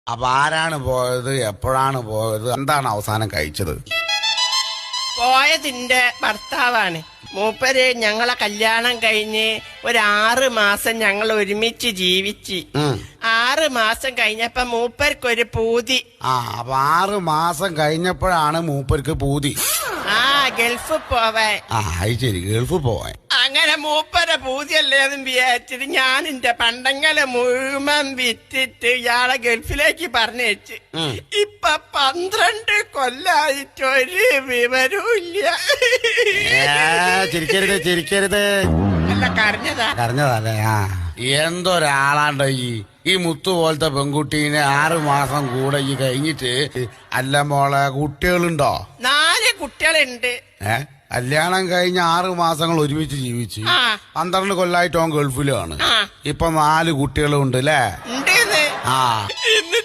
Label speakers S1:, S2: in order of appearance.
S1: അപ്പൊ ആരാണ് പോയത്, എപ്പോഴാണ് പോയത്, എന്താണ് അവസാനം കഴിച്ചത്?
S2: പോയതിന്റെ ഭർത്താവാണ്. മൂപ്പര് ഞങ്ങളെ കല്യാണം കഴിഞ്ഞ് 6 മാസം ഞങ്ങൾ ഒരുമിച്ച് ജീവിച്ച്. 6 മാസം കഴിഞ്ഞപ്പോ മൂപ്പർക്കൊരു പൂതി.
S1: അപ്പൊ 6 മാസം കഴിഞ്ഞപ്പോഴാണ് മൂപ്പർക്ക് പൂതി.
S2: ഗൾഫ് പോവാൻ.
S1: അത് ശരി, ഗൾഫ് പോവാൻ.
S2: അങ്ങനെ മൂപ്പരെ പൂതിയല്ലേന്നും വിചാരിച്ചിട്ട് ഞാൻ എന്റെ പണ്ടങ്ങളെ മുഴുവൻ വിറ്റിട്ട് ഇയാളെ ഗൾഫിലേക്ക് പറഞ്ഞയച്ച്. ഇപ്പൊ 12 കൊല്ലായിട്ട് ഒരു വിവരവും ഇല്ല.
S1: ചിരിക്കരുത്.
S2: അല്ല,
S1: കരഞ്ഞതല്ലേ? എന്തൊരാളാണ്ടോ ഈ മുത്തു പോലത്തെ പെൺകുട്ടീനെ 6 മാസം കൂടെ ഈ കഴിഞ്ഞിട്ട്. അല്ല മോളെ, കുട്ടികളുണ്ടോ?
S2: 4 കുട്ടികളുണ്ട്.
S1: കല്യാണം കഴിഞ്ഞ 6 മാസങ്ങൾ ഒരുമിച്ച് ജീവിച്ച് 12 കൊല്ലായിട്ട് ഓൻ ഗൾഫിലാണ്. ഇപ്പൊ 4 കുട്ടികളും ഉണ്ട് അല്ലേ?
S2: ഉണ്ടെന്ന്.
S1: ആ,
S2: ഇന്ന്